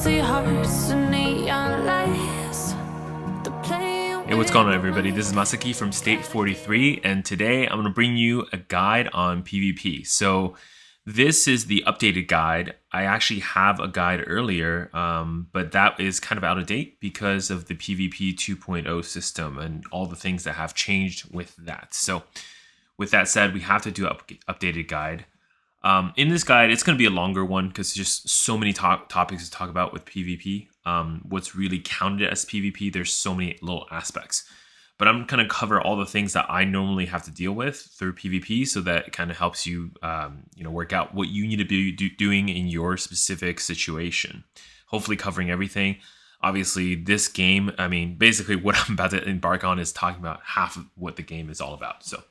empty hearts and neon lights. Hey, what's going on, everybody? This is Masaki from State 43, and today I'm going to bring you a guide on PvP. So this is the updated guide. I actually have a guide earlier, but that is kind of out of date because of the PvP 2.0 system and all the things that have changed with that. So with that said, we have to do an updated guide. In this guide, it's going to be a longer one because there's just so many topics to talk about with PvP. What's really counted as PvP, there's so many little aspects. But I'm going to cover all the things that I normally have to deal with through PvP, so that it kind of helps you, work out what you need to be doing in your specific situation. Hopefully covering everything. Obviously, this game, basically what I'm about to embark on is talking about half of what the game is all about. So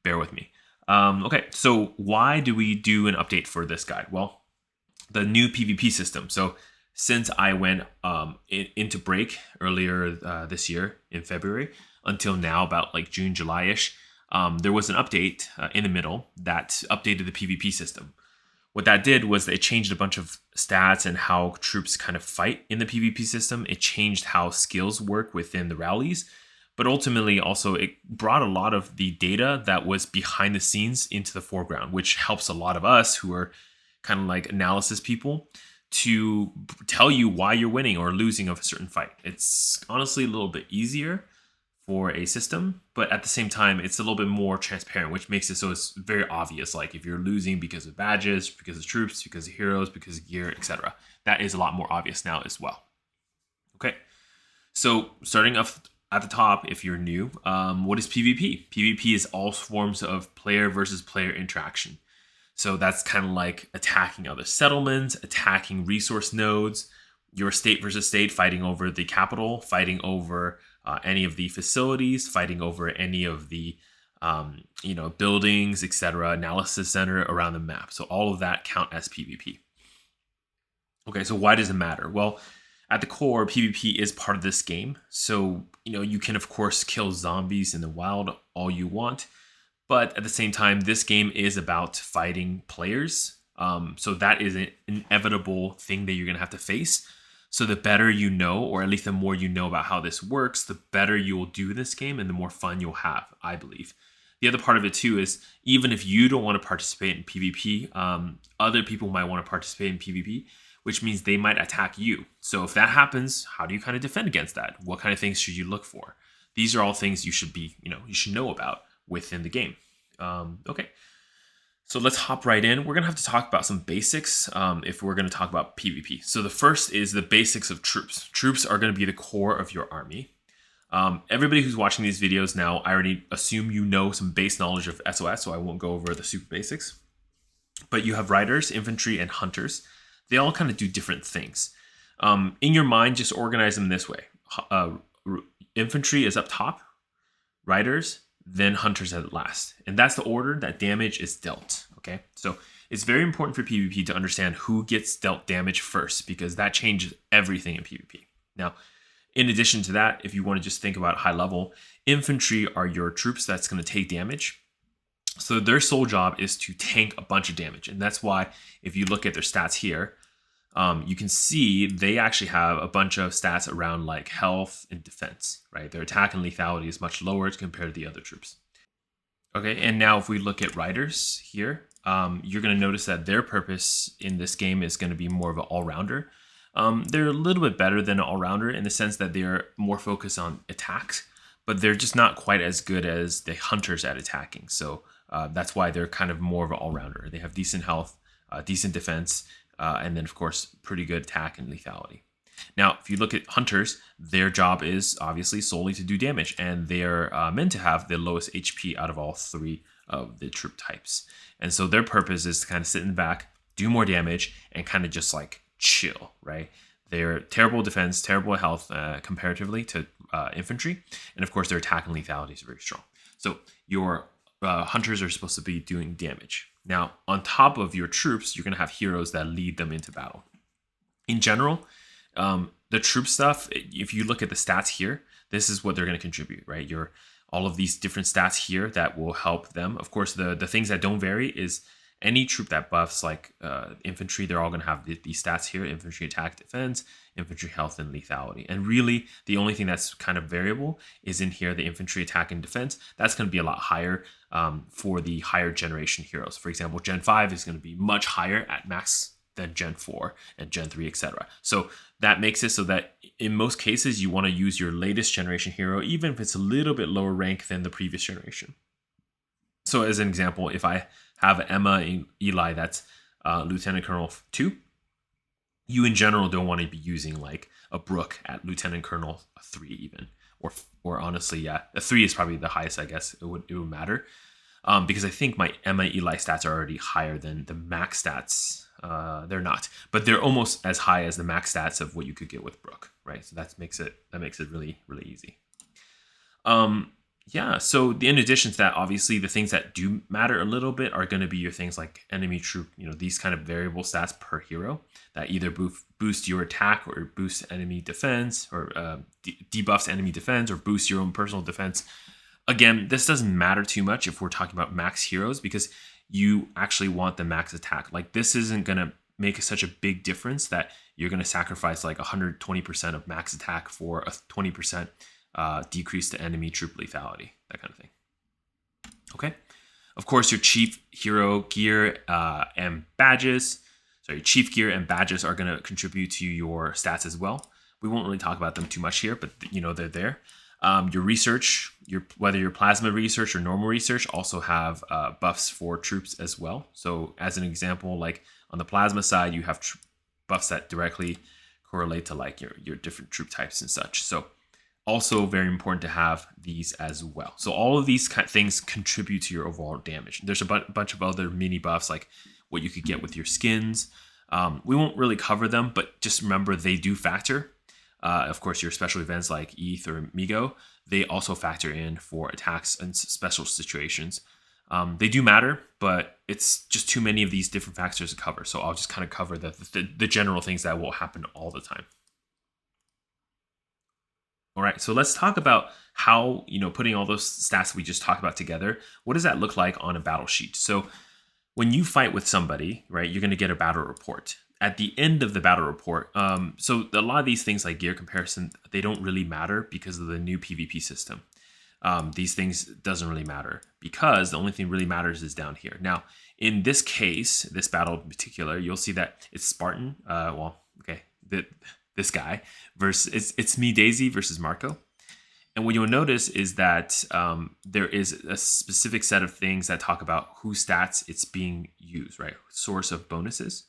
bear with me. Okay, so why do we do an update for this guide? Well, the new PvP system. So since I went into break earlier this year in February until now, about like June, July-ish, there was an update in the middle that updated the PvP system. What that did was it changed a bunch of stats and how troops kind of fight in the PvP system. It changed how skills work within the rallies. But ultimately, also, it brought a lot of the data that was behind the scenes into the foreground, which helps a lot of us who are kind of like analysis people to tell you why you're winning or losing of a certain fight. It's honestly a little bit easier for a system, but at the same time, it's a little bit more transparent, which makes it so it's very obvious. Like if you're losing because of badges, because of troops, because of heroes, because of gear, etc. That is a lot more obvious now as well. Okay, so starting off at the top, if you're new, what is PvP? PvP is all forms of player versus player interaction. So that's kind of like attacking other settlements, attacking resource nodes, your state versus state, fighting over the capital, fighting over any of the facilities, fighting over any of the buildings, etc., analysis center around the map. So all of that count as PvP. Okay, so why does it matter? Well, at the core, PvP is part of this game. So, you can, of course, kill zombies in the wild all you want. But at the same time, this game is about fighting players. So that is an inevitable thing that you're going to have to face. So the better you know, or at least the more you know about how this works, the better you will do this game and the more fun you'll have, I believe. The other part of it, too, is even if you don't want to participate in PvP, other people might want to participate in PvP, which means they might attack you. So if that happens, how do you kind of defend against that? What kind of things should you look for? These are all things you should know about within the game. Okay, so let's hop right in. We're going to have to talk about some basics if we're going to talk about PvP. So the first is the basics of troops. Troops are going to be the core of your army. Everybody who's watching these videos now, I already assume you know some base knowledge of SOS, so I won't go over the super basics. But you have riders, infantry, and hunters. They all kind of do different things. In your mind, just organize them this way. Infantry is up top, riders, then hunters at last. And that's the order that damage is dealt, okay? So it's very important for PvP to understand who gets dealt damage first, because that changes everything in PvP. Now, in addition to that, if you want to just think about high level, infantry are your troops that's going to take damage. So their sole job is to tank a bunch of damage. And that's why if you look at their stats here, you can see they actually have a bunch of stats around like health and defense, right? Their attack and lethality is much lower compared to the other troops. Okay, and now if we look at riders here, you're going to notice that their purpose in this game is going to be more of an all-rounder. They're a little bit better than an all-rounder in the sense that they're more focused on attacks, but they're just not quite as good as the hunters at attacking. So that's why they're kind of more of an all-rounder. They have decent health, decent defense, and then, of course, pretty good attack and lethality. Now, if you look at hunters, their job is obviously solely to do damage, and they're meant to have the lowest HP out of all three of the troop types. And so their purpose is to kind of sit in the back, do more damage, and kind of just like chill, right? They're terrible defense, terrible health comparatively to infantry, and of course, their attack and lethality is very strong. So your hunters are supposed to be doing damage. Now, on top of your troops, you're going to have heroes that lead them into battle. In general, the troop stuff, if you look at the stats here, this is what they're going to contribute, right? All of these different stats here that will help them. Of course, the things that don't vary is Any troop that buffs like infantry, they're all going to have these stats here: infantry attack, defense, infantry health, and lethality. And really, the only thing that's kind of variable is in here, the infantry attack and defense. That's going to be a lot higher for the higher generation heroes. For example, Gen 5 is going to be much higher at max than Gen 4 and Gen 3, etc. So that makes it so that in most cases, you want to use your latest generation hero, even if it's a little bit lower rank than the previous generation. So as an example, if I have Emma and Eli that's Lieutenant Colonel 2, you in general don't want to be using like a Brooke at Lieutenant Colonel 3 even. Or honestly, yeah, a 3 is probably the highest, I guess it would matter. Because I think my Emma Eli stats are already higher than the max stats. They're not, but they're almost as high as the max stats of what you could get with Brooke, right? So that makes it really, really easy. Yeah, so in addition to that, obviously the things that do matter a little bit are going to be your things like enemy troop, these kind of variable stats per hero that either boost your attack or boost enemy defense, or debuffs enemy defense, or boost your own personal defense. Again, this doesn't matter too much if we're talking about max heroes, because you actually want the max attack. Like, this isn't going to make such a big difference that you're going to sacrifice like 120% of max attack for a 20% decrease to enemy troop lethality, that kind of thing. Okay. Of course, your chief hero gear and badges. So your chief gear and badges are going to contribute to your stats as well. We won't really talk about them too much here, but they're there. Your research, whether your plasma research or normal research, also have buffs for troops as well. So as an example, like on the plasma side, you have buffs that directly correlate to like your different troop types and such. So also very important to have these as well. So all of these things contribute to your overall damage. There's a bunch of other mini buffs, like what you could get with your skins. We won't really cover them, but just remember they do factor. Of course, your special events like ETH or Migo, they also factor in for attacks and special situations. They do matter, but it's just too many of these different factors to cover. So I'll just kind of cover the general things that will happen all the time. All right, so let's talk about how, putting all those stats we just talked about together, what does that look like on a battle sheet? So when you fight with somebody, right, you're going to get a battle report. At the end of the battle report, so a lot of these things like gear comparison, they don't really matter because of the new PvP system. These things doesn't really matter because the only thing really matters is down here. Now, in this case, this battle in particular, you'll see that it's Spartan. This guy versus it's me, Daisy, versus Marco. And what you'll notice is that there is a specific set of things that talk about whose stats it's being used, right? Source of bonuses.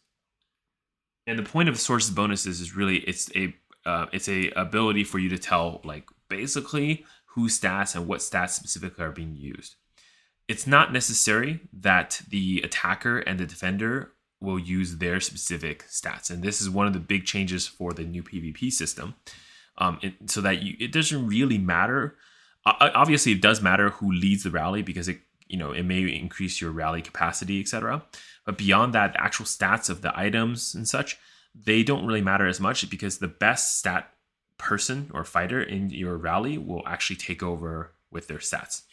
And the point of source of bonuses is really it's a ability for you to tell like basically whose stats and what stats specifically are being used. It's not necessary that the attacker and the defender will use their specific stats. And this is one of the big changes for the new PvP system. So that it doesn't really matter. Obviously, it does matter who leads the rally because it may increase your rally capacity, etc. But beyond that, the actual stats of the items and such, they don't really matter as much because the best stat person or fighter in your rally will actually take over with their stats.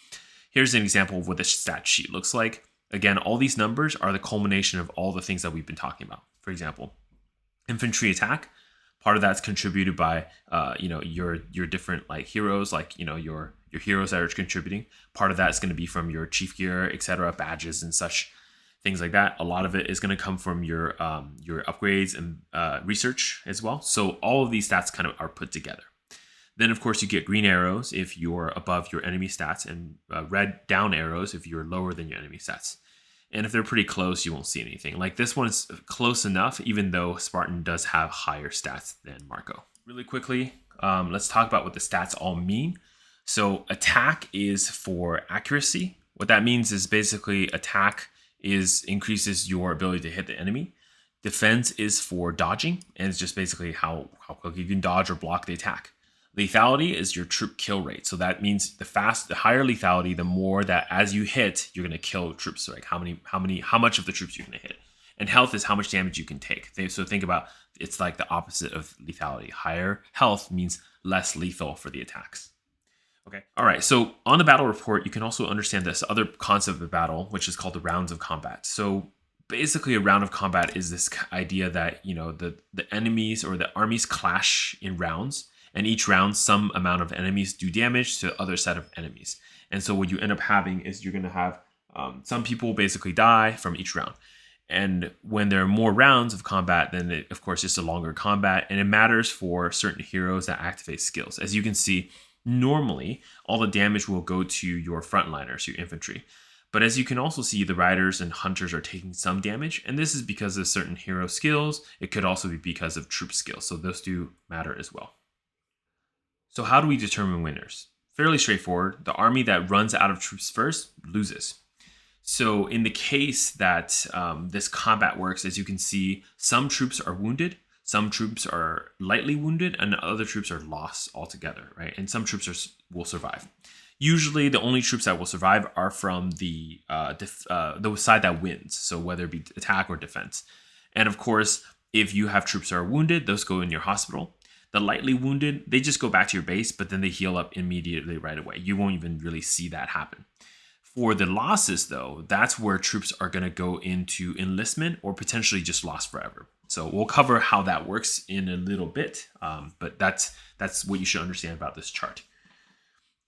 Here's an example of what the stat sheet looks like. Again, all these numbers are the culmination of all the things that we've been talking about. For example, infantry attack, part of that's contributed by your different like heroes, like your heroes that are contributing. Part of that is going to be from your chief gear, etc., badges and such things like that. A lot of it is going to come from your upgrades and research as well. So all of these stats kind of are put together. Then, of course, you get green arrows if you're above your enemy stats, and red down arrows if you're lower than your enemy stats. And if they're pretty close, you won't see anything. Like this one's close enough, even though Spartan does have higher stats than Marco. Really quickly, let's talk about what the stats all mean. So attack is for accuracy. What that means is basically attack increases your ability to hit the enemy. Defense is for dodging, and it's just basically how quick you can dodge or block the attack. Lethality is your troop kill rate. So that means the higher lethality, the more that as you hit, you're going to kill troops. So like how much of the troops you're going to hit. And health is how much damage you can take. So think about, it's like the opposite of lethality. Higher health means less lethal for the attacks. Okay. All right. So on the battle report, you can also understand this other concept of battle, which is called the rounds of combat. So basically a round of combat is this idea that, you know, the enemies or the armies clash in rounds, and each round some amount of enemies do damage to the other set of enemies. And so what you end up having is you're going to have some people basically die from each round. And when there are more rounds of combat, then it, of course, it's a longer combat, and it matters for certain heroes that activate skills. As you can see, normally all the damage will go to your frontliners, your infantry. But as you can also see, the riders and hunters are taking some damage, and this is because of certain hero skills. It could also be because of troop skills, so those do matter as well. So how do we determine winners? Fairly straightforward. The army that runs out of troops first loses. So in the case that this combat works, as you can see, some troops are wounded, some troops are lightly wounded, and other troops are lost altogether, right? And some troops will survive. Usually, the only troops that will survive are from the side that wins, so whether it be attack or defense. And of course, if you have troops that are wounded, those go in your hospital. The lightly wounded, they just go back to your base, but then they heal up immediately right away. You won't even really see that happen. For the losses, though, that's where troops are going to go into enlistment or potentially just lost forever. So we'll cover how that works in a little bit, but that's what you should understand about this chart.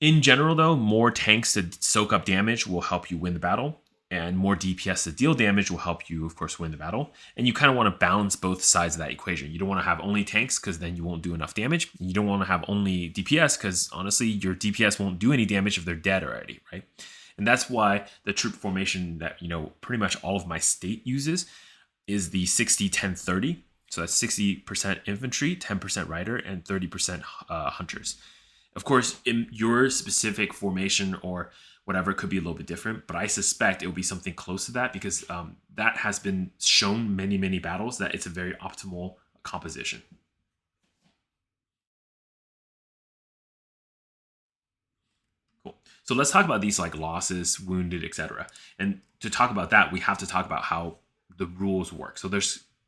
In general, though, more tanks to soak up damage will help you win the battle, and more DPS to deal damage will help you, of course, win the battle. And you kind of want to balance both sides of that equation. You don't want to have only tanks because then you won't do enough damage. You don't want to have only DPS because, honestly, your DPS won't do any damage if they're dead already, right? And that's why the troop formation that, you know, pretty much all of my state uses is the 60-10-30. So that's 60% infantry, 10% rider, and 30% hunters. Of course, in your specific formation or whatever could be a little bit different, but I suspect it will be something close to that because that has been shown many, many battles that it's a very optimal composition. Cool. So let's talk about these like losses, wounded, etc. And to talk about that, we have to talk about how the rules work. So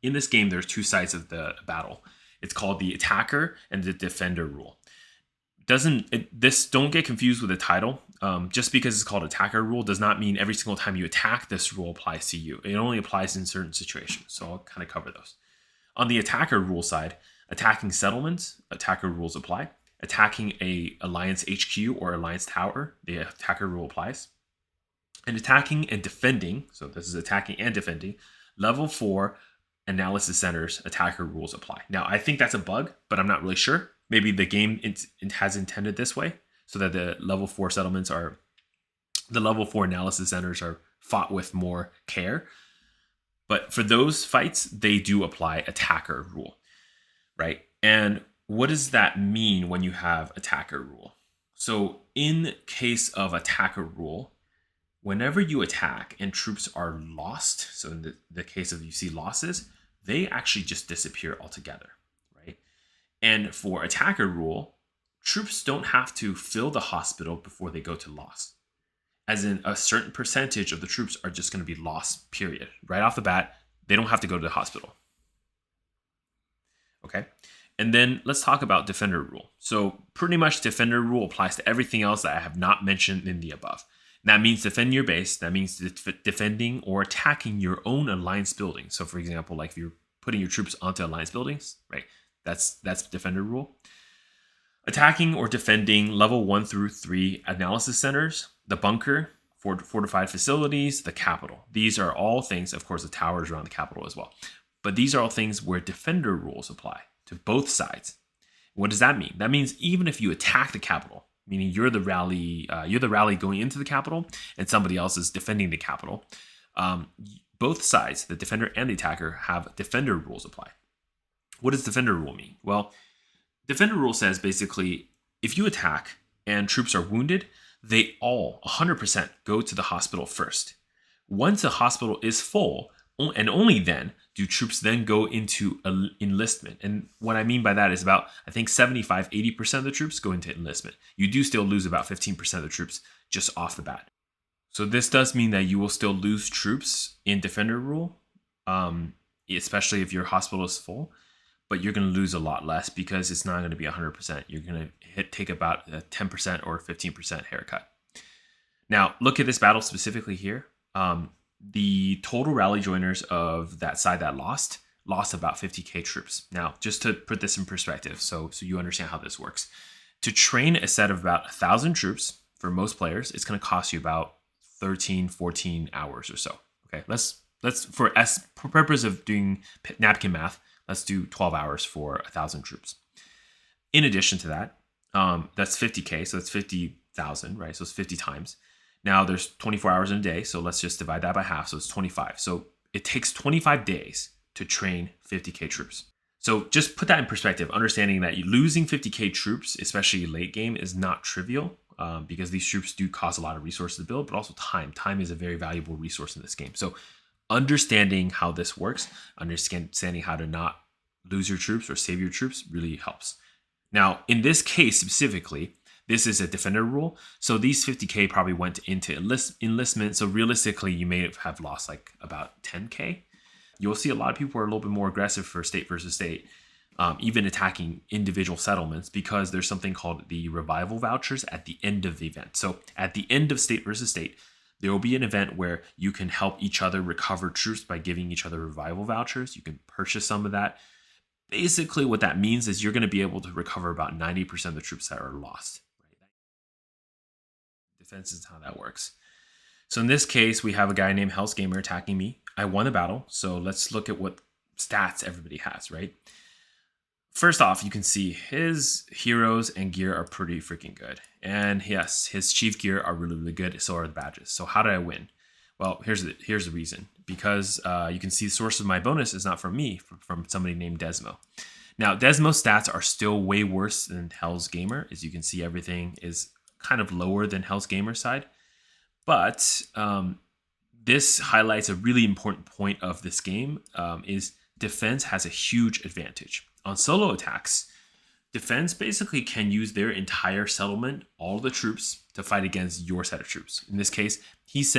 in this game, there's two sides of the battle. It's called the attacker and the defender rule. Don't get confused with the title. Just because it's called attacker rule does not mean every single time you attack, this rule applies to you. It only applies in certain situations. So I'll kind of cover those. On the attacker rule side, attacking settlements, attacker rules apply. Attacking a Alliance HQ or Alliance Tower, the attacker rule applies. And attacking and defending, so this is attacking and defending, level 4 analysis centers, attacker rules apply. Now, I think that's a bug, but I'm not really sure. Maybe the game it has intended this way, so that the level 4 analysis centers are fought with more care. But for those fights, they do apply attacker rule, right? And what does that mean when you have attacker rule? So in case of attacker rule, whenever you attack and troops are lost, so in the case of you see losses, they actually just disappear altogether, right? And for attacker rule, troops don't have to fill the hospital before they go to loss. As in, a certain percentage of the troops are just going to be lost, period. Right off the bat, they don't have to go to the hospital. Okay? And then let's talk about defender rule. So pretty much defender rule applies to everything else that I have not mentioned in the above. That means defend your base. That means defending or attacking your own alliance building. So for example, like if you're putting your troops onto alliance buildings, right? That's defender rule. Attacking or defending level 1 through 3 analysis centers, the bunker, fortified facilities, the capital. These are all things, of course, the towers around the capital as well. But these are all things where defender rules apply to both sides. What does that mean? That means even if you attack the capital, meaning you're the rally going into the capital and somebody else is defending the capital, both sides, the defender and the attacker, have defender rules apply. What does defender rule mean? Well, defender rule says basically if you attack and troops are wounded, they all 100% go to the hospital first. Once the hospital is full, and only then do troops then go into enlistment. And what I mean by that is about, I think 75-80% of the troops go into enlistment. You do still lose about 15% of the troops just off the bat. So this does mean that you will still lose troops in defender rule, especially if your hospital is full, but you're going to lose a lot less because it's not going to be 100%. You're going to take about a 10% or 15% haircut. Now, look at this battle specifically here. the total rally joiners of that side that lost about 50k troops. Now, just to put this in perspective, so you understand how this works. To train a set of about 1,000 troops for most players, it's going to cost you about 13, 14 hours or so. Okay, let's for purpose of doing napkin math, let's do 12 hours for 1,000 troops. In addition to that, that's 50k, so that's 50,000, right? So it's 50 times. Now there's 24 hours in a day, so let's just divide that by half, so it's 25. So it takes 25 days to train 50k troops. So just put that in perspective, understanding that losing 50k troops, especially late game, is not trivial because these troops do cost a lot of resources to build, but also time. Time is a very valuable resource in this game. So understanding how this works, understanding how to not lose your troops or save your troops really helps. Now, in this case specifically, this is a defender rule. So these 50k probably went into enlistment. So realistically, you may have lost like about 10k. You'll see a lot of people are a little bit more aggressive for state versus state, even attacking individual settlements, because there's something called the revival vouchers at the end of the event. So at the end of state versus state, there will be an event where you can help each other recover troops by giving each other revival vouchers. You can purchase some of that. Basically, what that means is you're going to be able to recover about 90% of the troops that are lost. Right? Defense is how that works. So in this case, we have a guy named Hell's Gamer attacking me. I won the battle, so let's look at what stats everybody has, right? First off, you can see his heroes and gear are pretty freaking good. And yes, his chief gear are really, really good, so are the badges. So how did I win? Well, here's the reason. Because you can see the source of my bonus is not from me, from somebody named Desmo. Now, Desmo's stats are still way worse than Hell's Gamer. As you can see, everything is kind of lower than Hell's Gamer side. But this highlights a really important point of this game, is defense has a huge advantage. On solo attacks, defense basically can use their entire settlement, all the troops, to fight against your set of troops. In this case, he's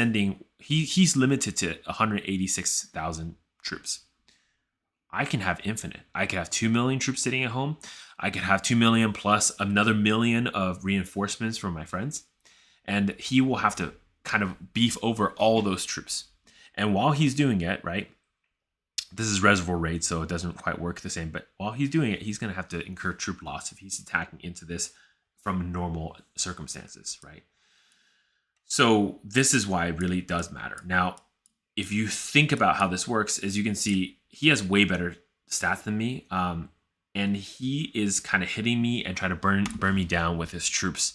limited to 186,000 troops. I can have infinite. I could have 2 million troops sitting at home. I could have 2 million plus another million of reinforcements from my friends. And he will have to kind of beef over all those troops. And while he's doing it, right, this is reservoir raid, so it doesn't quite work the same, but while he's doing it, he's going to have to incur troop loss if he's attacking into this from normal circumstances, right? So this is why it really does matter. Now, if you think about how this works, as you can see, he has way better stats than me, and he is kind of hitting me and trying to burn me down with his troops.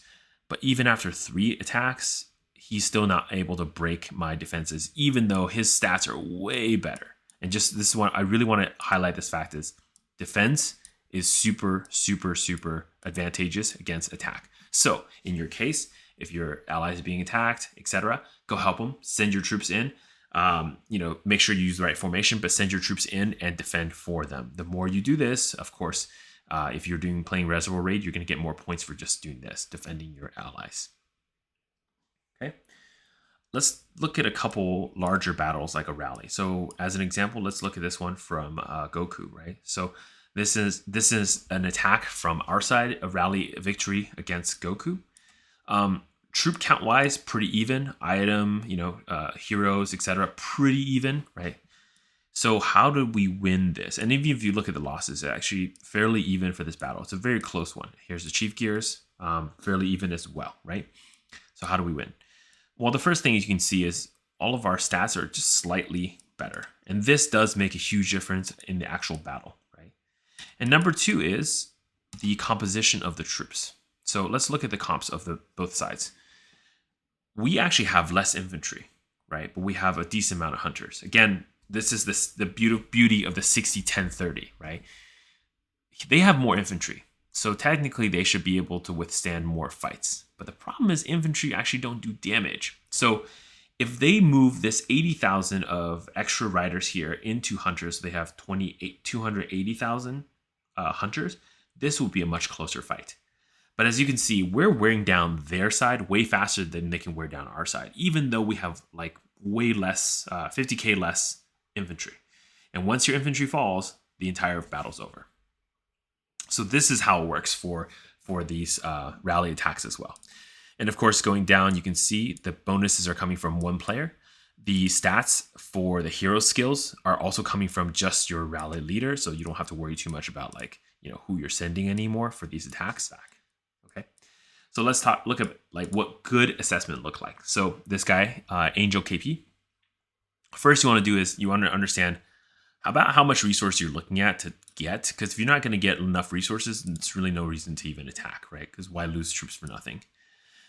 But even after 3 attacks, he's still not able to break my defenses, even though his stats are way better. And just this is what I really want to highlight, this fact is defense is super, super, super advantageous against attack. So in your case, if your ally is being attacked, etc., go help them, send your troops in, make sure you use the right formation, but send your troops in and defend for them. The more you do this, of course, if you're playing Reservoir Raid, you're going to get more points for just doing this, defending your allies. Okay. Let's look at a couple larger battles like a rally. So as an example, let's look at this one from Goku, right? So this is an attack from our side, a rally victory against Goku. Troop count wise, pretty even. Item, heroes, etc., pretty even, right? So how did we win this? And even if you look at the losses, it's actually fairly even for this battle. It's a very close one. Here's the chief gears, fairly even as well, right? So how do we win? Well, the first thing you can see is all of our stats are just slightly better. And this does make a huge difference in the actual battle, right? And number 2 is the composition of the troops. So let's look at the comps of both sides. We actually have less infantry, right? But we have a decent amount of hunters. Again, this is the beauty of the 60-10-30, right? They have more infantry. So technically, they should be able to withstand more fights. But the problem is infantry actually don't do damage. So if they move this 80,000 of extra riders here into hunters, so they have 280,000 hunters, this will be a much closer fight. But as you can see, we're wearing down their side way faster than they can wear down our side, even though we have like way less, 50k less infantry. And once your infantry falls, the entire battle's over. So this is how it works for these rally attacks as well. And of course, going down, you can see the bonuses are coming from one player. The stats for the hero skills are also coming from just your rally leader, so you don't have to worry too much about like, you know, who you're sending anymore for these attacks. Okay, so let's look at like what good assessment look like. So this guy, Angel KP. First, you want to do is you want to understand about how much resource you're looking at to get, because if you're not going to get enough resources, it's really no reason to even attack, right? Because why lose troops for nothing?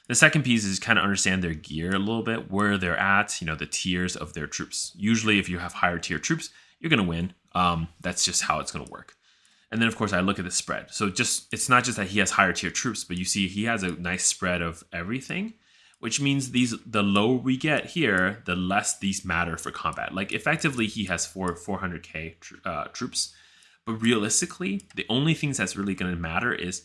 The second piece is kind of understand their gear a little bit, where they're at, you know, the tiers of their troops. Usually, if you have higher tier troops, you're going to win. That's just how it's going to work. And then, of course, I look at the spread. So it's not just that he has higher tier troops, but you see he has a nice spread of everything, which means the lower we get here, the less these matter for combat. Like effectively, he has 400k troops, but realistically, the only things that's really going to matter is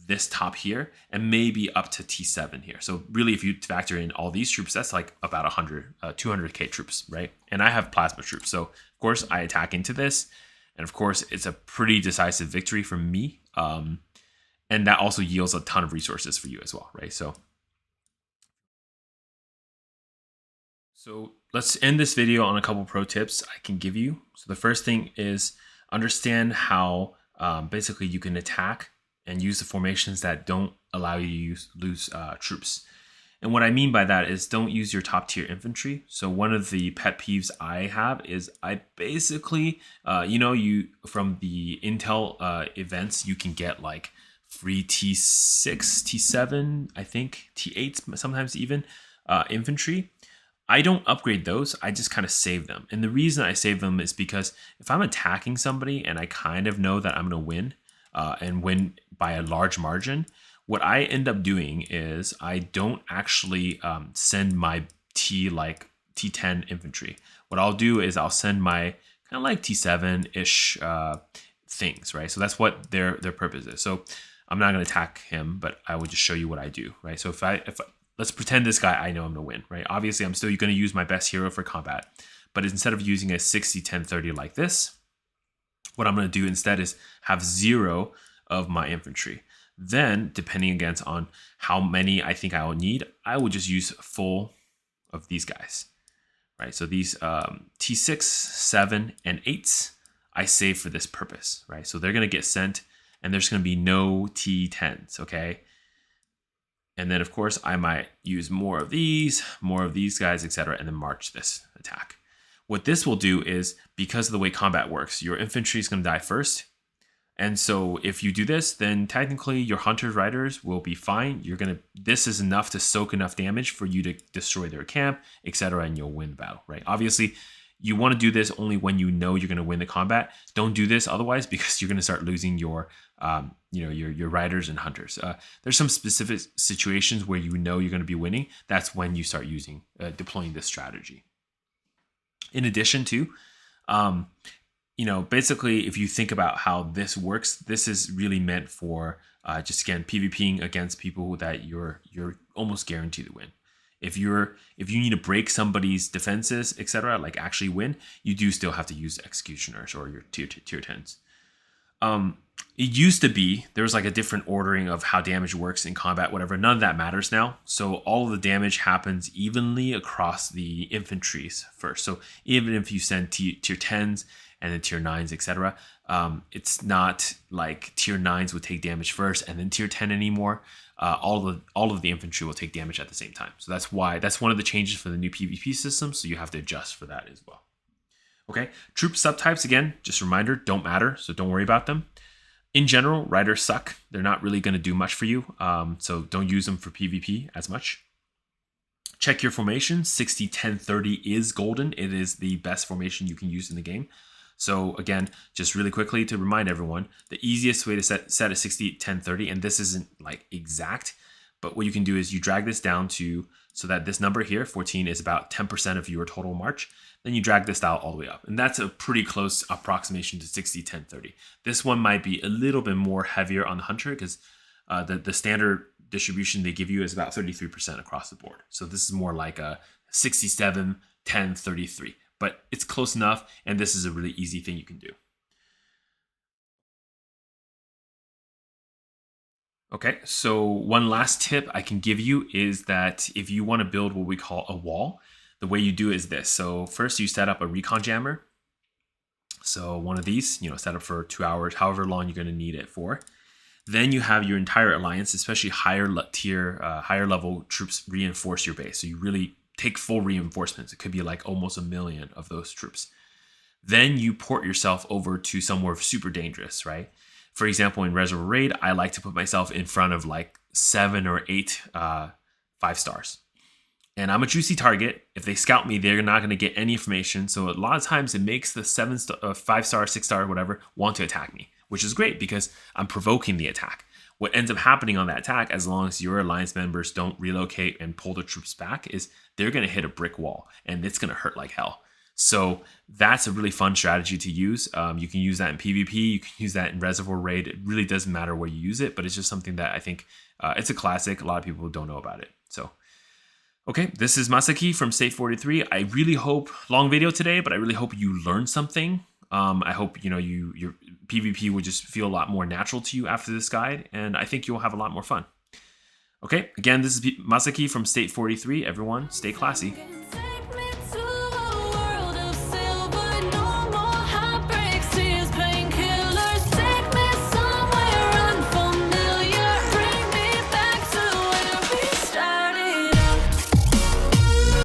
this top here and maybe up to T7 here. So really, if you factor in all these troops, that's like about 200k troops, right? And I have plasma troops, so of course I attack into this, and of course it's a pretty decisive victory for me, and that also yields a ton of resources for you as well, right? So let's end this video on a couple pro tips I can give you. So the first thing is understand how basically you can attack and use the formations that don't allow you to lose troops. And what I mean by that is don't use your top tier infantry. So one of the pet peeves I have is I basically, you from the Intel events, you can get like free T6, T7, I think, T8, sometimes even infantry. I don't upgrade those. I just kind of save them. And the reason I save them is because if I'm attacking somebody and I kind of know that I'm going to win and win by a large margin, what I end up doing is I don't actually send my T10 infantry. What I'll do is I'll send my kind of like T7-ish things, right? So that's what their purpose is. So I'm not going to attack him, but I will just show you what I do, right? So if let's pretend this guy, I know I'm going to win, right? Obviously, I'm still going to use my best hero for combat, but instead of using a 60-10-30 like this, what I'm going to do instead is have 0 of my infantry. Then, depending again on how many I think I will need, I will just use full of these guys, right? So these T6, 7, and 8s, I save for this purpose, right? So they're going to get sent, and there's going to be no T10s, okay? And then, of course, I might use more of these guys, etc., and then march this attack. What this will do is, because of the way combat works, your infantry is going to die first. And so if you do this, then technically your hunters, riders will be fine. This is enough to soak enough damage for you to destroy their camp, etc., and you'll win the battle, right? Obviously, you want to do this only when you know you're going to win the combat. Don't do this otherwise, because you're going to start losing your your riders and hunters. There's some specific situations where you know you're going to be winning. That's when you start deploying this strategy. In addition to, basically, if you think about how this works, this is really meant for just again PvPing against people that you're almost guaranteed to win. If you need to break somebody's defenses, etc., like actually win, you do still have to use executioners or your tier 10s. It used to be there was like a different ordering of how damage works in combat, whatever. None of that matters now. So all of the damage happens evenly across the infantries first. So even if you send tier 10s and then tier 9s, etc., it's not like tier 9s would take damage first and then tier 10 anymore. All of the infantry will take damage at the same time. So that's one of the changes for the new PvP system. So you have to adjust for that as well. Okay, troop subtypes, again, just a reminder, don't matter. So don't worry about them. In general, riders suck. They're not really going to do much for you. So don't use them for PvP as much. Check your formation. 60, 10, 30 is golden. It is the best formation you can use in the game. So again, just really quickly to remind everyone, the easiest way to set a 60, 10, 30, and this isn't like exact, but what you can do is you drag this down to, so that this number here, 14, is about 10% of your total march. Then you drag this dial all the way up. And that's a pretty close approximation to 60, 10, 30. This one might be a little bit more heavier on the hunter because the standard distribution they give you is about 33% across the board. So this is more like a 67, 10, 33. But it's close enough, and this is a really easy thing you can do. Okay, so one last tip I can give you is that if you want to build what we call a wall, the way you do it is this. So first you set up a recon jammer. So one of these, set up for 2 hours, however long you're going to need it for. Then you have your entire alliance, especially higher tier, higher level troops reinforce your base. So you really take full reinforcements. It could be like almost 1 million of those troops. Then you port yourself over to somewhere super dangerous, right? For example, in Reservoir Raid, I like to put myself in front of like 7 or 8 5 stars. And I'm a juicy target. If they scout me, they're not going to get any information. So a lot of times it makes the 5 star, 6 star, whatever, want to attack me, which is great because I'm provoking the attack. What ends up happening on that attack, as long as your alliance members don't relocate and pull the troops back, is they're going to hit a brick wall and it's going to hurt like hell. So that's a really fun strategy to use. You can use that in PvP. You can use that in Reservoir Raid. It really doesn't matter where you use it, but it's just something that I think it's a classic. A lot of people don't know about it. So, okay, this is Masaki from State 43. I really hope, long video today, but I really hope you learned something. I hope, your PvP will just feel a lot more natural to you after this guide, and I think you'll have a lot more fun. Okay, again, this is Masaki from State 43. Everyone, stay classy.